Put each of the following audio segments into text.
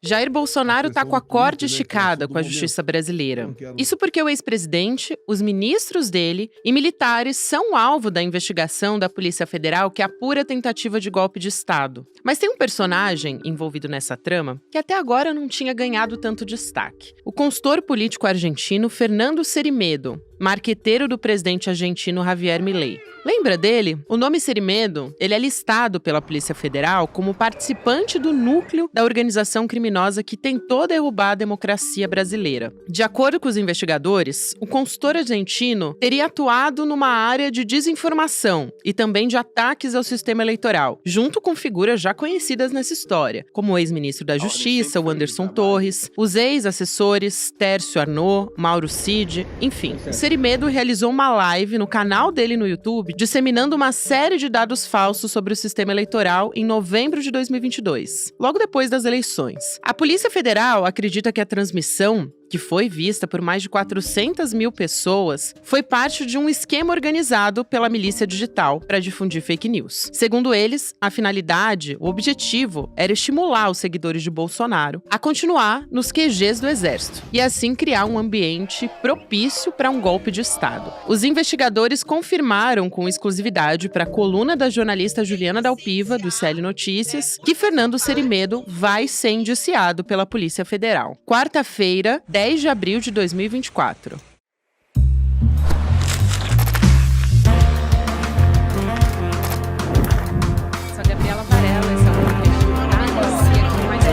Jair Bolsonaro está com a corda esticada com a justiça brasileira. Isso porque o ex-presidente, os ministros dele e militares são alvo da investigação da Polícia Federal que apura a tentativa de golpe de Estado. Mas tem um personagem envolvido nessa trama que até agora não tinha ganhado tanto destaque. O consultor político argentino Fernando Cerimedo, marqueteiro do presidente argentino Javier Milei. Lembra dele? O nome Cerimedo, ele é listado pela Polícia Federal como participante do núcleo da organização criminosa que tentou derrubar a democracia brasileira. De acordo com os investigadores, o consultor argentino teria atuado numa área de desinformação e também de ataques ao sistema eleitoral, junto com figuras já conhecidas nessa história, como o ex-ministro da Justiça, o Anderson Torres, os ex-assessores Tércio Arnaud, Mauro Cid, enfim. Cerimedo realizou uma live no canal dele no YouTube disseminando uma série de dados falsos sobre o sistema eleitoral em novembro de 2022, logo depois das eleições. A Polícia Federal acredita que a transmissão, que foi vista por mais de 400 mil pessoas, foi parte de um esquema organizado pela milícia digital para difundir fake news. Segundo eles, a finalidade, o objetivo, era estimular os seguidores de Bolsonaro a continuar nos QGs do Exército e assim criar um ambiente propício para um golpe de Estado. Os investigadores confirmaram com exclusividade para a coluna da jornalista Juliana Dalpiva, do CL Notícias, que Fernando Cerimedo vai ser indiciado pela Polícia Federal. Quarta-feira, 10 de abril de 2024. Sou a Gabriela Varela, esse é o podcast com mais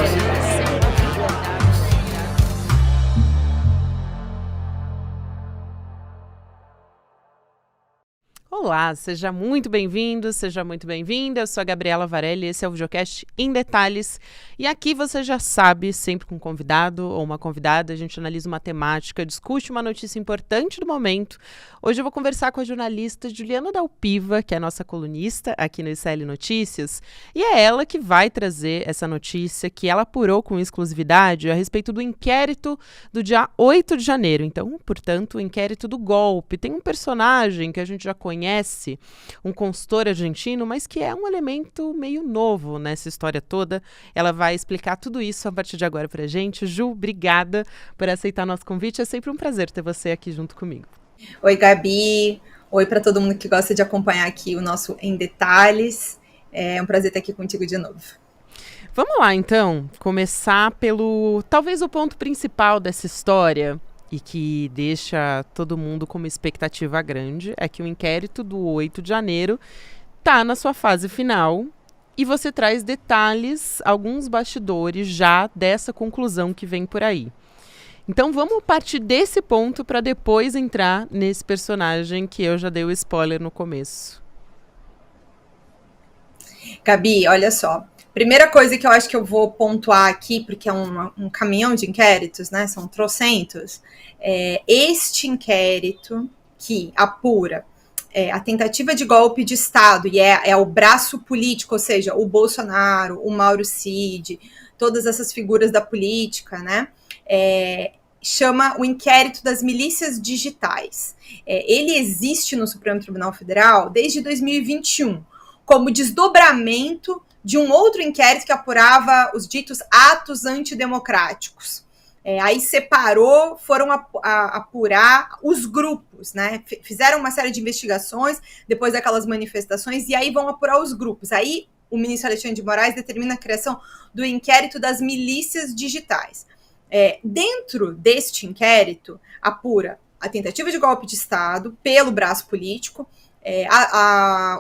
Olá, seja muito bem-vindo, seja muito bem-vinda. Eu sou a Gabriela Varela e esse é o Videocast em Detalhes. E aqui você já sabe, sempre com um convidado ou uma convidada, a gente analisa uma temática, discute uma notícia importante do momento. Hoje eu vou conversar com a jornalista Juliana Dalpiva, que é a nossa colunista aqui no ICL Notícias, e é ela que vai trazer essa notícia que ela apurou com exclusividade a respeito do inquérito do dia 8 de janeiro. Então, portanto, o inquérito do golpe. Tem um personagem que a gente já conhece, um consultor argentino, mas que é um elemento meio novo nessa história toda. Ela vai explicar tudo isso a partir de agora pra gente. Ju, obrigada por aceitar nosso convite. É sempre um prazer ter você aqui junto comigo. Oi, Gabi. Oi para todo mundo que gosta de acompanhar aqui o nosso Em Detalhes. É um prazer estar aqui contigo de novo. Vamos lá, então, começar pelo, talvez o ponto principal dessa história e que deixa todo mundo com uma expectativa grande, é que o inquérito do 8 de janeiro está na sua fase final e você traz detalhes, alguns bastidores já dessa conclusão que vem por aí. Então vamos partir desse ponto para depois entrar nesse personagem que eu já dei o spoiler no começo. Gabi, olha só. Primeira coisa que eu acho que eu vou pontuar aqui, porque é um caminhão de inquéritos, né? São trocentos. Este inquérito que apura a tentativa de golpe de Estado e é o braço político, ou seja, o Bolsonaro, o Mauro Cid, todas essas figuras da política, né? Chama o inquérito das milícias digitais. Ele existe no Supremo Tribunal Federal desde 2021, como desdobramento de um outro inquérito que apurava os ditos atos antidemocráticos. Aí separou, foram apurar os grupos, né? Fizeram uma série de investigações depois daquelas manifestações e aí vão apurar os grupos. Aí o ministro Alexandre de Moraes determina a criação do inquérito das milícias digitais. Dentro deste inquérito, apura a tentativa de golpe de Estado pelo braço político,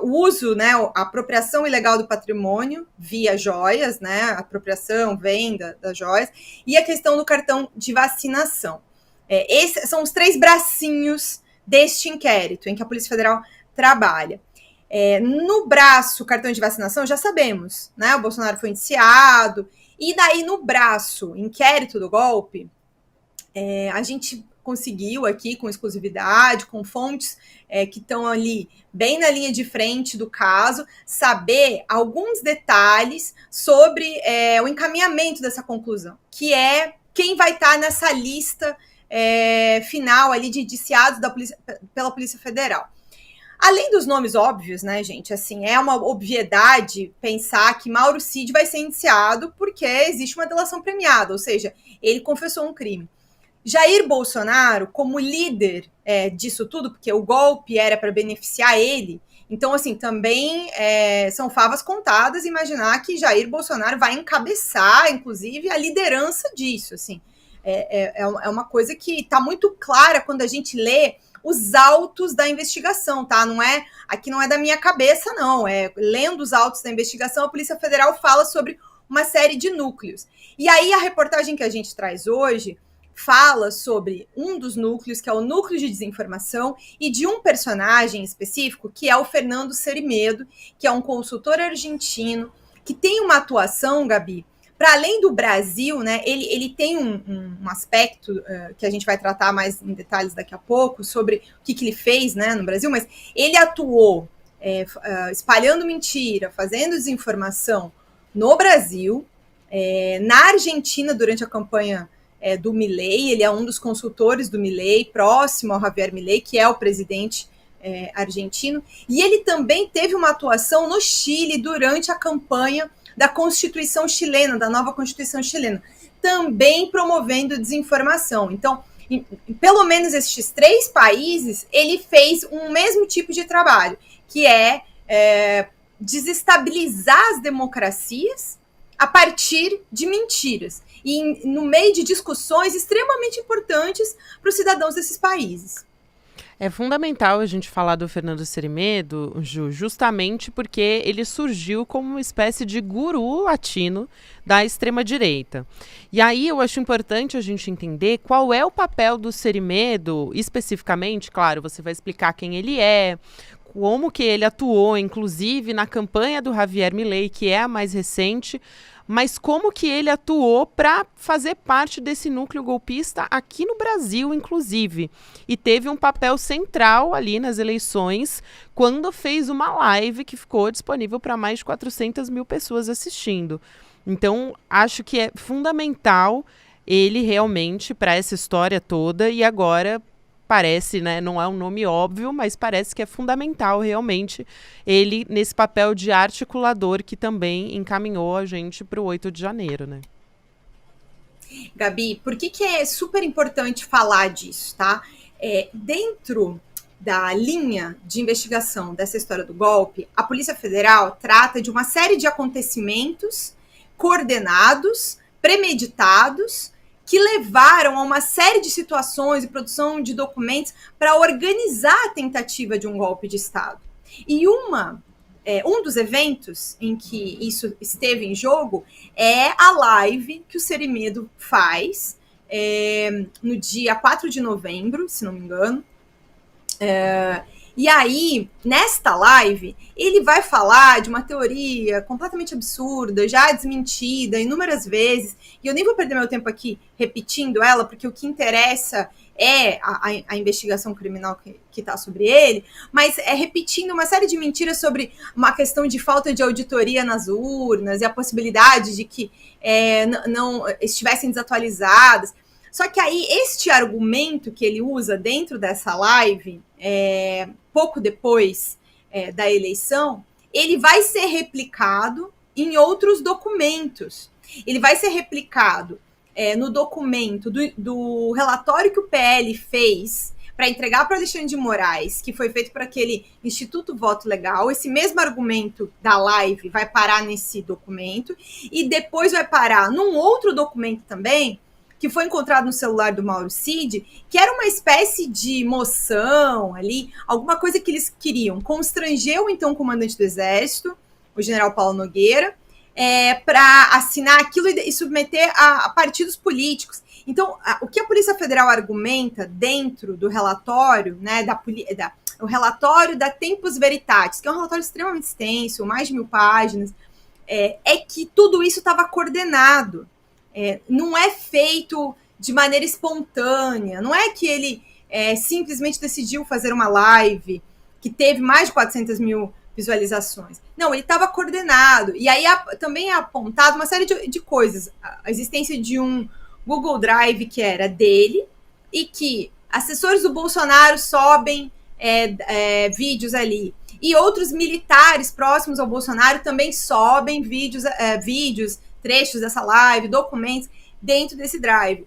o uso, né, a apropriação ilegal do patrimônio via joias, né, apropriação, venda das joias, e a questão do cartão de vacinação. Esses são os três bracinhos deste inquérito em que a Polícia Federal trabalha. No braço cartão de vacinação, já sabemos, né, o Bolsonaro foi indiciado, e daí no braço inquérito do golpe, a gente conseguiu aqui com exclusividade, com fontes que estão ali bem na linha de frente do caso, saber alguns detalhes sobre o encaminhamento dessa conclusão, que é quem vai estar nessa lista final ali de indiciados pela Polícia Federal. Além dos nomes óbvios, né, gente, assim, é uma obviedade pensar que Mauro Cid vai ser indiciado porque existe uma delação premiada, ou seja, ele confessou um crime. Jair Bolsonaro, como líder disso tudo, porque o golpe era para beneficiar ele, então, assim, também são favas contadas imaginar que Jair Bolsonaro vai encabeçar, inclusive, a liderança disso, assim. É uma coisa que está muito clara quando a gente lê os autos da investigação, tá? Aqui não é da minha cabeça, não. Lendo os autos da investigação, a Polícia Federal fala sobre uma série de núcleos. E aí a reportagem que a gente traz hoje fala sobre um dos núcleos, que é o núcleo de desinformação, e de um personagem específico, que é o Fernando Cerimedo, que é um consultor argentino, que tem uma atuação, Gabi, para além do Brasil, né, ele tem um aspecto que a gente vai tratar mais em detalhes daqui a pouco, sobre o que ele fez, né, no Brasil, mas ele atuou espalhando mentira, fazendo desinformação no Brasil, na Argentina durante a campanha do Milei. Ele é um dos consultores do Milei, próximo ao Javier Milei, que é o presidente argentino, e ele também teve uma atuação no Chile durante a campanha da Constituição chilena, da nova Constituição chilena, também promovendo desinformação. Então, em pelo menos estes 3 países, ele fez um mesmo tipo de trabalho, que é desestabilizar as democracias a partir de mentiras, e no meio de discussões extremamente importantes para os cidadãos desses países. É fundamental a gente falar do Fernando Cerimedo, Ju, justamente porque ele surgiu como uma espécie de guru latino da extrema-direita. E aí eu acho importante a gente entender qual é o papel do Cerimedo, especificamente, claro, você vai explicar quem ele é, como que ele atuou, inclusive, na campanha do Javier Milei, que é a mais recente, mas como que ele atuou para fazer parte desse núcleo golpista aqui no Brasil, inclusive. E teve um papel central ali nas eleições, quando fez uma live que ficou disponível para mais de 400 mil pessoas assistindo. Então, acho que é fundamental ele realmente para essa história toda, e agora parece, né, não é um nome óbvio, mas parece que é fundamental realmente ele nesse papel de articulador que também encaminhou a gente para o 8 de janeiro, né? Gabi, por que é super importante falar disso, tá? Dentro da linha de investigação dessa história do golpe, a Polícia Federal trata de uma série de acontecimentos coordenados, premeditados, que levaram a uma série de situações e produção de documentos para organizar a tentativa de um golpe de Estado. E um dos eventos em que isso esteve em jogo é a live que o Cerimedo faz no dia 4 de novembro, se não me engano. E aí, nesta live, ele vai falar de uma teoria completamente absurda, já desmentida inúmeras vezes, e eu nem vou perder meu tempo aqui repetindo ela, porque o que interessa é a investigação criminal que está sobre ele, mas repetindo uma série de mentiras sobre uma questão de falta de auditoria nas urnas e a possibilidade de que não estivessem desatualizadas. Só que aí, este argumento que ele usa dentro dessa live, pouco depois da eleição, ele vai ser replicado em outros documentos. Ele vai ser replicado no documento do relatório que o PL fez para entregar para Alexandre de Moraes, que foi feito por aquele Instituto Voto Legal. Esse mesmo argumento da live vai parar nesse documento, e depois vai parar num outro documento também, que foi encontrado no celular do Mauro Cid, que era uma espécie de moção ali, alguma coisa que eles queriam constranger o então comandante do Exército, o general Paulo Nogueira, para assinar aquilo e submeter a partidos políticos. Então, o que a Polícia Federal argumenta dentro do relatório, né, o relatório da Tempus Veritatis, que é um relatório extremamente extenso, mais de 1000 páginas, é que tudo isso estava coordenado. Não é feito de maneira espontânea, não é que ele simplesmente decidiu fazer uma live que teve mais de 400 mil visualizações. Não, ele estava coordenado. E aí também é apontado uma série de coisas. A existência de um Google Drive que era dele, e que assessores do Bolsonaro sobem vídeos ali. E outros militares próximos ao Bolsonaro também sobem vídeos, trechos dessa live, documentos dentro desse drive.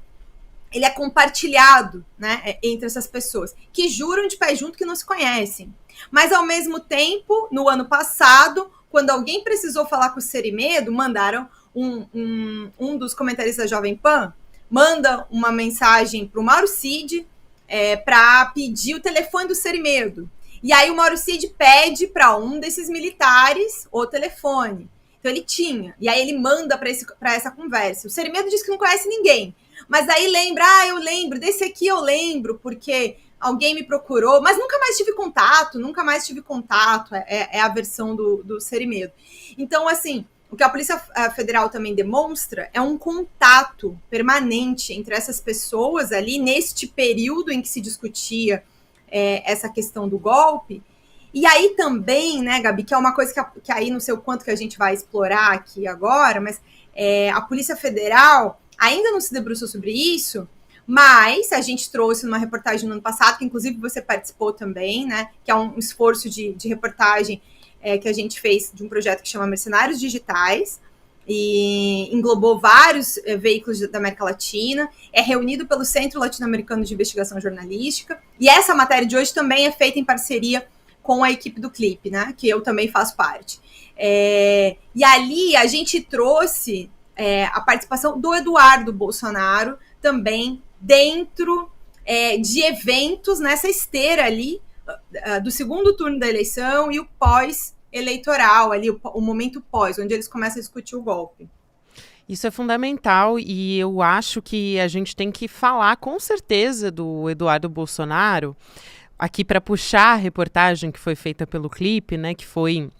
Ele é compartilhado, né, entre essas pessoas que juram de pé junto que não se conhecem. Mas, ao mesmo tempo, no ano passado, quando alguém precisou falar com o Cerimedo, mandaram um dos comentaristas da Jovem Pan, manda uma mensagem para o Mauro Cid para pedir o telefone do Cerimedo. E aí o Mauro Cid pede para um desses militares o telefone. Então ele tinha. E aí ele manda para essa conversa. O Cerimedo diz que não conhece ninguém. Mas aí lembra, eu lembro, desse aqui eu lembro, porque alguém me procurou, mas nunca mais tive contato, é a versão do Cerimedo. Então, assim, o que a Polícia Federal também demonstra é um contato permanente entre essas pessoas ali, neste período em que se discutia essa questão do golpe. E aí também, né, Gabi, que é uma coisa que aí não sei o quanto que a gente vai explorar aqui agora, mas a Polícia Federal ainda não se debruçou sobre isso, mas a gente trouxe numa reportagem no ano passado, que inclusive você participou também, né, que é um esforço de reportagem que a gente fez de um projeto que chama Mercenários Digitais, e englobou vários veículos da América Latina, é reunido pelo Centro Latino-Americano de Investigação Jornalística, e essa matéria de hoje também é feita em parceria com a equipe do Clipe, né, que eu também faço parte. E ali a gente trouxe a participação do Eduardo Bolsonaro também dentro de eventos nessa esteira ali do segundo turno da eleição e o pós-eleitoral, ali o momento pós, onde eles começam a discutir o golpe. Isso é fundamental e eu acho que a gente tem que falar com certeza do Eduardo Bolsonaro, aqui para puxar a reportagem que foi feita pelo Clipe, né, que foi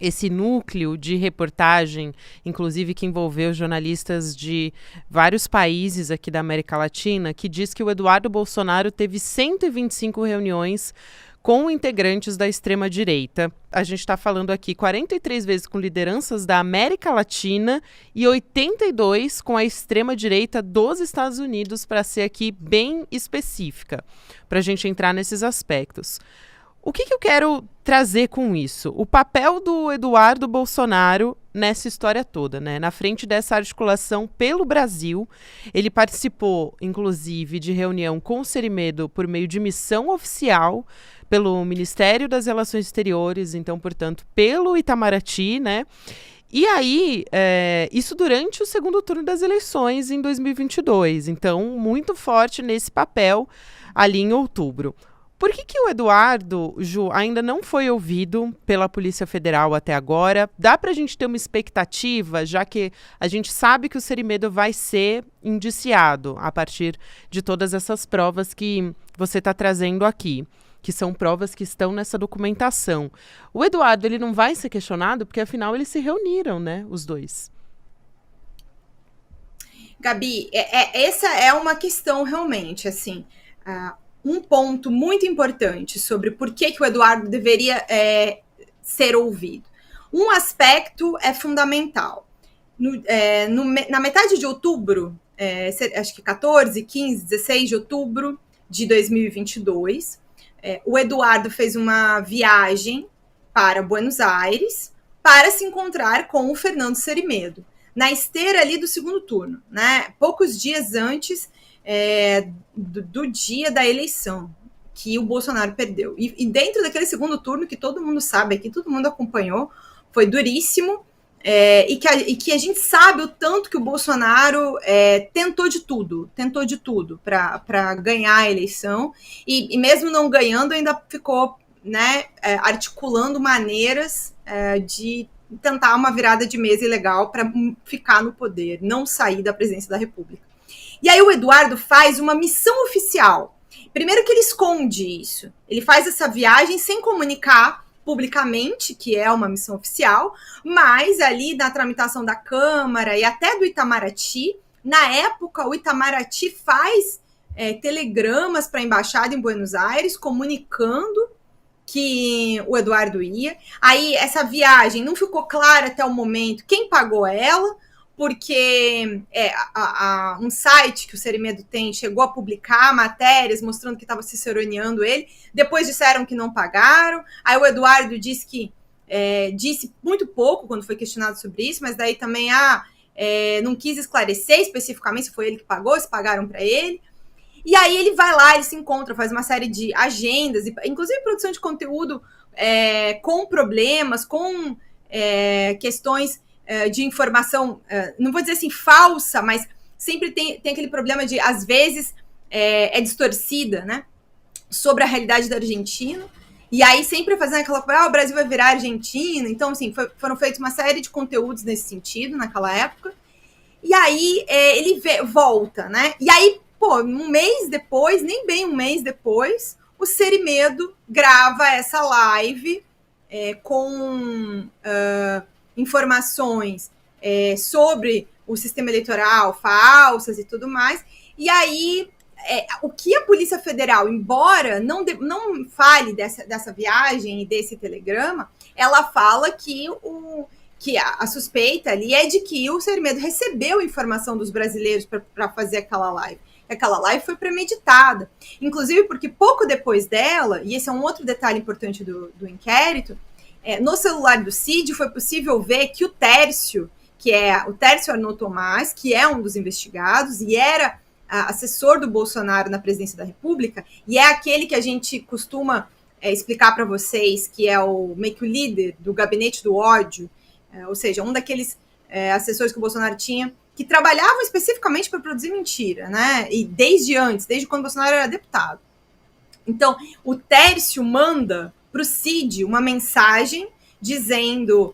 esse núcleo de reportagem, inclusive que envolveu jornalistas de vários países aqui da América Latina, que diz que o Eduardo Bolsonaro teve 125 reuniões com integrantes da extrema-direita. A gente está falando aqui 43 vezes com lideranças da América Latina e 82 com a extrema-direita dos Estados Unidos, para ser aqui bem específica, para a gente entrar nesses aspectos. O que eu quero trazer com isso? O papel do Eduardo Bolsonaro nessa história toda, né? Na frente dessa articulação pelo Brasil, ele participou, inclusive, de reunião com o Cerimedo por meio de missão oficial pelo Ministério das Relações Exteriores, então, portanto, pelo Itamaraty, né? E aí, isso durante o segundo turno das eleições em 2022, então, muito forte nesse papel ali em outubro. Por que o Eduardo, Ju, ainda não foi ouvido pela Polícia Federal até agora? Dá para a gente ter uma expectativa, já que a gente sabe que o Cerimedo vai ser indiciado a partir de todas essas provas que você está trazendo aqui, que são provas que estão nessa documentação. O Eduardo, ele não vai ser questionado, porque afinal eles se reuniram, né, os dois. Gabi, essa é uma questão realmente, assim... Um ponto muito importante sobre por que o Eduardo deveria ser ouvido. Um aspecto é fundamental. Na metade de outubro, acho que 14, 15, 16 de outubro de 2022, o Eduardo fez uma viagem para Buenos Aires para se encontrar com o Fernando Cerimedo, na esteira ali do segundo turno, né? Poucos dias antes do dia da eleição, que o Bolsonaro perdeu. E dentro daquele segundo turno, que todo mundo sabe aqui, todo mundo acompanhou, foi duríssimo, e que a gente sabe o tanto que o Bolsonaro tentou de tudo para ganhar a eleição, e mesmo não ganhando, ainda ficou, né, articulando maneiras de tentar uma virada de mesa ilegal para ficar no poder, não sair da presidência da República. E aí o Eduardo faz uma missão oficial. Primeiro que ele esconde isso. Ele faz essa viagem sem comunicar publicamente que é uma missão oficial, mas ali na tramitação da Câmara e até do Itamaraty, na época o Itamaraty faz telegramas para a Embaixada em Buenos Aires comunicando que o Eduardo ia. Aí essa viagem não ficou clara até o momento quem pagou ela, porque um site que o Cerimedo tem chegou a publicar matérias mostrando que estava ciceroneando ele, depois disseram que não pagaram, aí o Eduardo disse muito pouco quando foi questionado sobre isso, mas daí também não quis esclarecer especificamente se foi ele que pagou, se pagaram para ele. E aí ele vai lá, ele se encontra, faz uma série de agendas, inclusive produção de conteúdo com problemas, com questões de informação, não vou dizer assim falsa, mas sempre tem aquele problema de, às vezes, é distorcida, né? Sobre a realidade da Argentina. E aí sempre fazendo aquela coisa, o Brasil vai virar Argentina. Então, assim, foram feitos uma série de conteúdos nesse sentido, naquela época. E aí ele volta, né? E aí, um mês depois, nem bem um mês depois, o Cerimedo grava essa live com informações sobre o sistema eleitoral, falsas e tudo mais. E aí, o que a Polícia Federal, embora não fale dessa viagem e desse telegrama, ela fala que a suspeita ali é de que o Cerimedo recebeu informação dos brasileiros para fazer aquela live. Aquela live foi premeditada. Inclusive porque pouco depois dela, e esse é um outro detalhe importante do inquérito, no celular do Cid foi possível ver que o Tércio Arnaud Tomás, que é um dos investigados e era assessor do Bolsonaro na presidência da República, e é aquele que a gente costuma explicar para vocês que é meio que o líder do gabinete do ódio, ou seja, um daqueles assessores que o Bolsonaro tinha, que trabalhavam especificamente para produzir mentira, né? E desde quando o Bolsonaro era deputado. Então, o Tércio manda para o Cid uma mensagem dizendo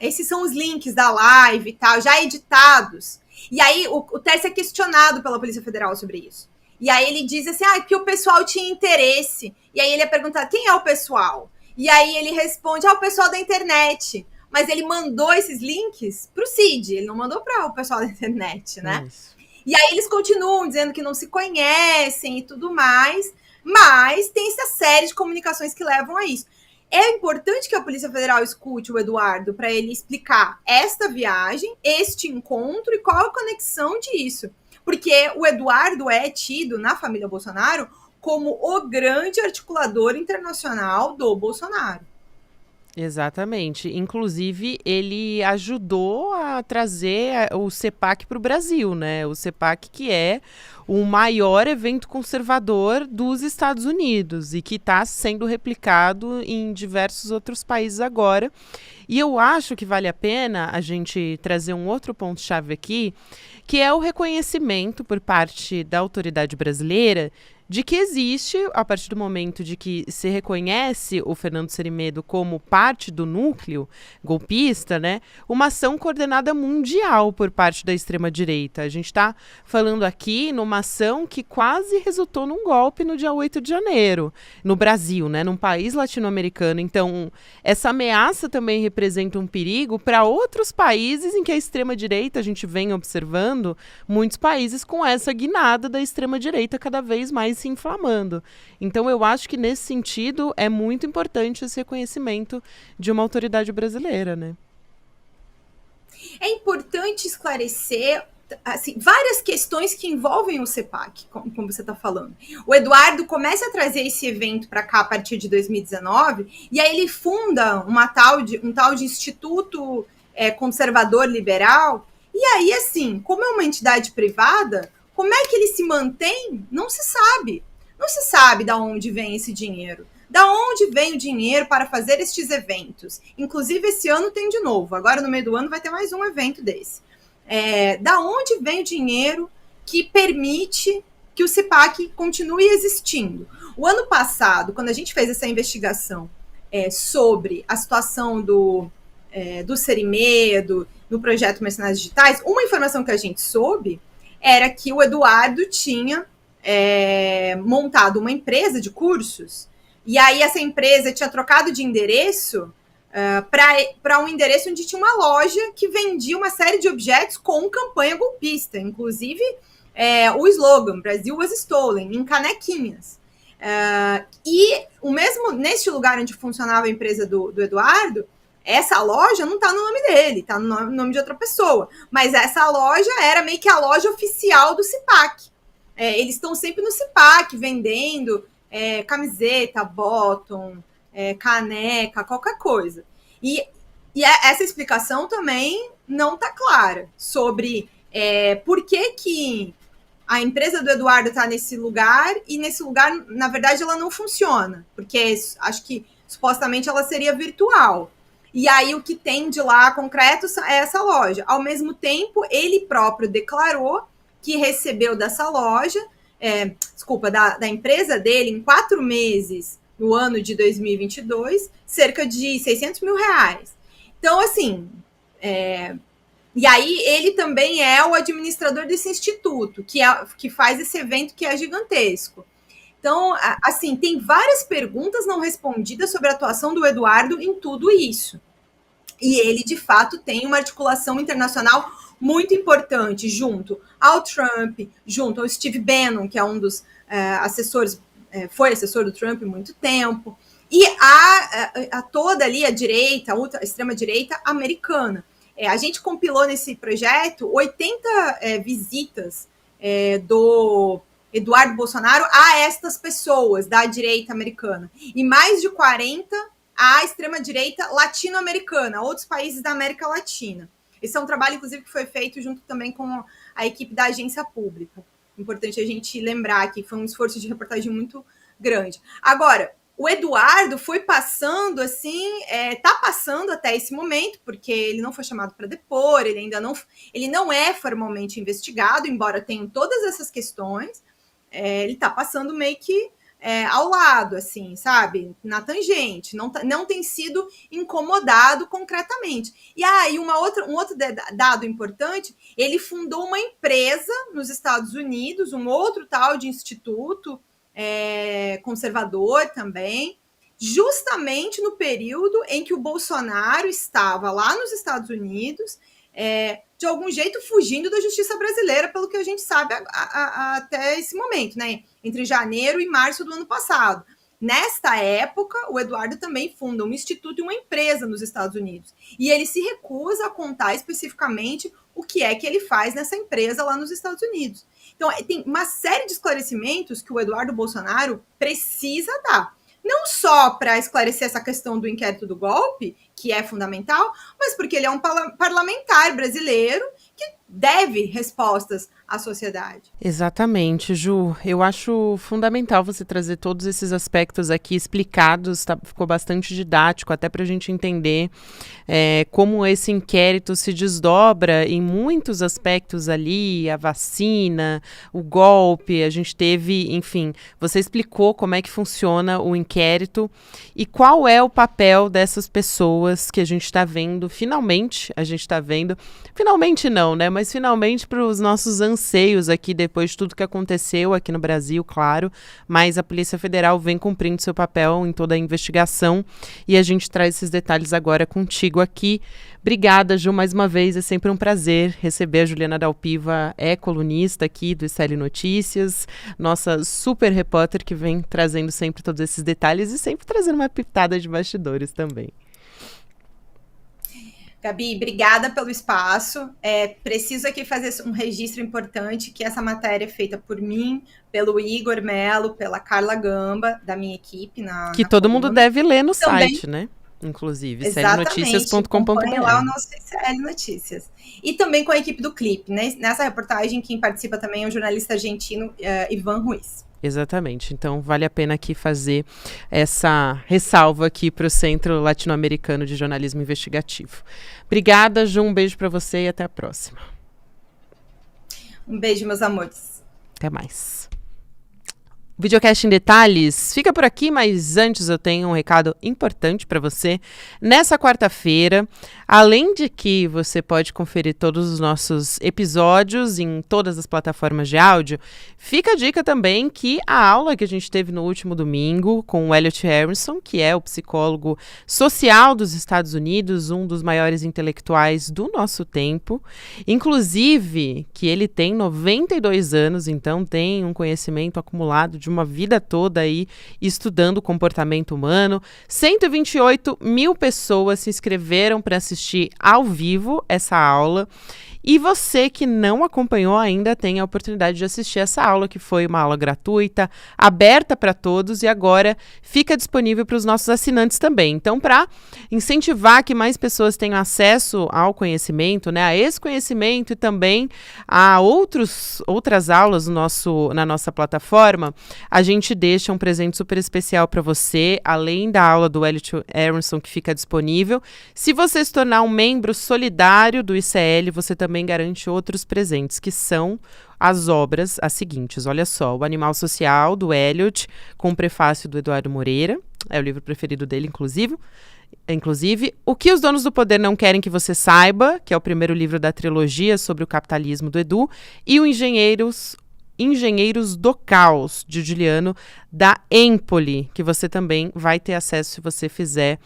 esses são os links da live e tal, já editados. E aí o Tércio é questionado pela Polícia Federal sobre isso. E aí ele diz assim, que o pessoal tinha interesse. E aí ele é perguntado, quem é o pessoal? E aí ele responde, o pessoal da internet. Mas ele mandou esses links para o Cid, ele não mandou para o pessoal da internet, né? Isso. E aí eles continuam dizendo que não se conhecem e tudo mais, mas tem essa série de comunicações que levam a isso. É importante que a Polícia Federal escute o Eduardo para ele explicar esta viagem, este encontro e qual a conexão disso. Porque o Eduardo é tido na família Bolsonaro como o grande articulador internacional do Bolsonaro. Exatamente. Inclusive, ele ajudou a trazer o CEPAC para o Brasil, né? O CEPAC que é o maior evento conservador dos Estados Unidos e que está sendo replicado em diversos outros países agora. E eu acho que vale a pena a gente trazer um outro ponto-chave aqui, que é o reconhecimento por parte da autoridade brasileira de que existe, a partir do momento de que se reconhece o Fernando Cerimedo como parte do núcleo golpista, né, uma ação coordenada mundial por parte da extrema-direita. A gente está falando aqui numa ação que quase resultou num golpe no dia 8 de janeiro, no Brasil, né, num país latino-americano. Então, essa ameaça também representa um perigo para outros países em que a extrema-direita, a gente vem observando, muitos países com essa guinada da extrema-direita cada vez mais se inflamando. Então, eu acho que, nesse sentido, é muito importante esse reconhecimento de uma autoridade brasileira, né? É importante esclarecer assim, várias questões que envolvem o CEPAC, como você está falando. O Eduardo começa a trazer esse evento para cá a partir de 2019, e aí ele funda um tal de Instituto Conservador Liberal, e aí, assim, como é uma entidade privada, como é que ele se mantém? Não se sabe. Não se sabe de onde vem esse dinheiro. Da onde vem o dinheiro para fazer estes eventos? Inclusive, esse ano tem de novo. Agora, no meio do ano, vai ter mais um evento desse. Da onde vem o dinheiro que permite que o CEPAC continue existindo? O ano passado, quando a gente fez essa investigação sobre a situação do Cerimedo, no projeto Mercenários Digitais, uma informação que a gente soube era que o Eduardo tinha montado uma empresa de cursos, e aí essa empresa tinha trocado de endereço para um endereço onde tinha uma loja que vendia uma série de objetos com campanha golpista, inclusive o slogan Brasil was stolen, em canequinhas. E o mesmo neste lugar onde funcionava a empresa do Eduardo, essa loja não está no nome dele, está no nome de outra pessoa. Mas essa loja era meio que a loja oficial do CIPAC. Eles estão sempre no CIPAC vendendo camiseta, bottom, caneca, qualquer coisa. E essa explicação também não está clara sobre por que a empresa do Eduardo está nesse lugar e nesse lugar, na verdade, ela não funciona, porque acho que supostamente ela seria virtual. E aí o que tem de lá concreto é essa loja. Ao mesmo tempo, ele próprio declarou que recebeu dessa loja, da empresa dele, em 4 meses, no ano de 2022, cerca de 600 mil reais. Então, assim, e aí ele também é o administrador desse instituto, que faz esse evento que é gigantesco. Então, assim, tem várias perguntas não respondidas sobre a atuação do Eduardo em tudo isso. E ele, de fato, tem uma articulação internacional muito importante junto ao Trump, junto ao Steve Bannon, que é um dos assessores, foi assessor do Trump há muito tempo, e a toda ali a direita, a extrema-direita americana. A gente compilou nesse projeto 80 visitas do Eduardo Bolsonaro a estas pessoas da direita americana, e mais de 40 à extrema-direita latino-americana, outros países da América Latina. Esse é um trabalho, inclusive, que foi feito junto também com a equipe da agência pública. Importante a gente lembrar que foi um esforço de reportagem muito grande. Agora, o Eduardo foi passando, assim, está passando até esse momento, porque ele não foi chamado para depor, ele não é formalmente investigado, embora tenham todas essas questões, ele está passando meio que ao lado, assim, sabe? Na tangente, não tem sido incomodado concretamente. E aí, um outro dado importante, ele fundou uma empresa nos Estados Unidos, um outro tal de instituto, conservador também, justamente no período em que o Bolsonaro estava lá nos Estados Unidos, de algum jeito fugindo da justiça brasileira, pelo que a gente sabe até esse momento, né? Entre janeiro e março do ano passado. Nesta época, o Eduardo também funda um instituto e uma empresa nos Estados Unidos. E ele se recusa a contar especificamente o que é que ele faz nessa empresa lá nos Estados Unidos. Então, tem uma série de esclarecimentos que o Eduardo Bolsonaro precisa dar. Não só para esclarecer essa questão do inquérito do golpe, que é fundamental, mas porque ele é um parlamentar brasileiro que deve respostas à sociedade. Exatamente, Ju. Eu acho fundamental você trazer todos esses aspectos aqui explicados, ficou bastante didático, até para a gente entender como esse inquérito se desdobra em muitos aspectos ali, a vacina, o golpe, a gente teve, enfim, você explicou como é que funciona o inquérito e qual é o papel dessas pessoas que a gente está vendo, finalmente não, né, mas finalmente para os nossos anseios aqui, depois de tudo que aconteceu aqui no Brasil, claro, mas a Polícia Federal vem cumprindo seu papel em toda a investigação e a gente traz esses detalhes agora contigo aqui. Obrigada, Ju, mais uma vez, é sempre um prazer receber a Juliana Dalpiva, colunista aqui do SL Notícias, nossa super repórter que vem trazendo sempre todos esses detalhes e sempre trazendo uma pitada de bastidores também. Gabi, obrigada pelo espaço. Preciso aqui fazer um registro importante, que essa matéria é feita por mim, pelo Igor Melo, pela Carla Gamba, da minha equipe. Que todo mundo deve ler no site, né? Inclusive, slnoticias.com.br. lá o nosso SL Notícias. E também com a equipe do Clipe, né? Nessa reportagem, quem participa também é o jornalista argentino Ivan Ruiz. Exatamente, então vale a pena aqui fazer essa ressalva aqui para o Centro Latino-Americano de Jornalismo Investigativo. Obrigada, Ju, um beijo para você e até a próxima. Um beijo, meus amores. Até mais. O Videocast em Detalhes fica por aqui, mas antes eu tenho um recado importante para você. Nessa quarta-feira, além de que você pode conferir todos os nossos episódios em todas as plataformas de áudio, fica a dica também que a aula que a gente teve no último domingo com o Elliot Harrison, que é o psicólogo social dos Estados Unidos, um dos maiores intelectuais do nosso tempo, inclusive que ele tem 92 anos, então tem um conhecimento acumulado de de uma vida toda aí estudando o comportamento humano. 128 mil pessoas se inscreveram para assistir ao vivo essa aula. E você que não acompanhou ainda tem a oportunidade de assistir essa aula, que foi uma aula gratuita, aberta para todos e agora fica disponível para os nossos assinantes também. Então, para incentivar que mais pessoas tenham acesso ao conhecimento, né, a esse conhecimento e também a outras aulas na nossa plataforma, a gente deixa um presente super especial para você, além da aula do Elliot Aronson que fica disponível. Se você se tornar um membro solidário do ICL, você também garante outros presentes, que são as obras as seguintes. Olha só, O Animal Social, do Elliot, com o prefácio do Eduardo Moreira, é o livro preferido dele, inclusive, O que os Donos do Poder Não Querem Que Você Saiba, que é o primeiro livro da trilogia sobre o capitalismo do Edu, e o Engenheiros do Caos, de Juliano, da Empoli, que você também vai ter acesso se você fizer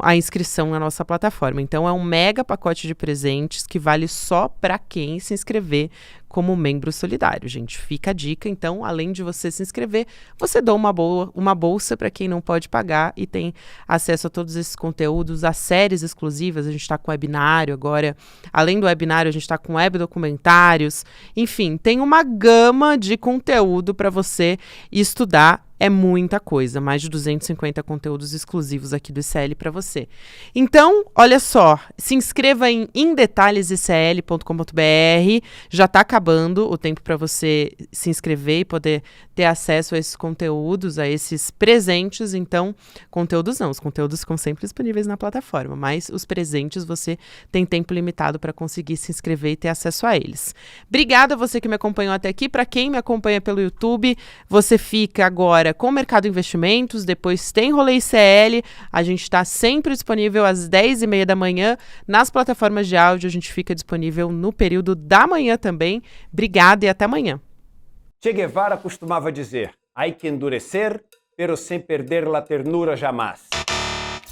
a inscrição na nossa plataforma. Então, é um mega pacote de presentes que vale só para quem se inscrever como membro solidário, gente. Fica a dica. Então, além de você se inscrever, você dá uma bolsa para quem não pode pagar e tem acesso a todos esses conteúdos, a séries exclusivas. A gente está com webinário agora. Além do webinário, a gente está com web documentários. Enfim, tem uma gama de conteúdo para você estudar. É muita coisa, mais de 250 conteúdos exclusivos aqui do ICL para você. Então, olha só, se inscreva em indetalhesicl.com.br, já está acabando o tempo para você se inscrever e poder ter acesso a esses conteúdos, a esses presentes. Então, conteúdos não, os conteúdos ficam sempre disponíveis na plataforma, mas os presentes você tem tempo limitado para conseguir se inscrever e ter acesso a eles. Obrigada a você que me acompanhou até aqui. Para quem me acompanha pelo YouTube, você fica agora com o Mercado Investimentos, depois tem Rolê ICL, a gente está sempre disponível às 10h30 da manhã, nas plataformas de áudio a gente fica disponível no período da manhã também. Obrigada e até amanhã. Che Guevara costumava dizer, hay que endurecer, pero sem perder la ternura jamais.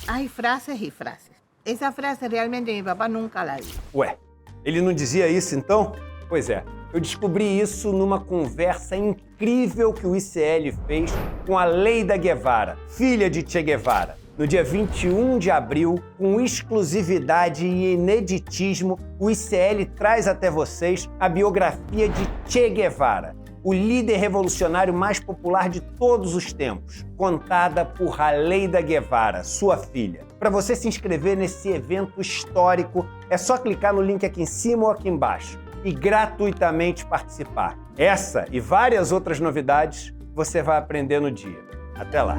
Hay frases y frases. Esa frase realmente mi papá nunca la dijo. Ué, ele não dizia isso então? Pois é. Eu descobri isso numa conversa incrível que o ICL fez com a Leida Guevara, filha de Che Guevara. No dia 21 de abril, com exclusividade e ineditismo, o ICL traz até vocês a biografia de Che Guevara, o líder revolucionário mais popular de todos os tempos, contada por Leida Guevara, sua filha. Para você se inscrever nesse evento histórico, é só clicar no link aqui em cima ou aqui embaixo e gratuitamente participar. Essa e várias outras novidades você vai aprender no dia. Até lá!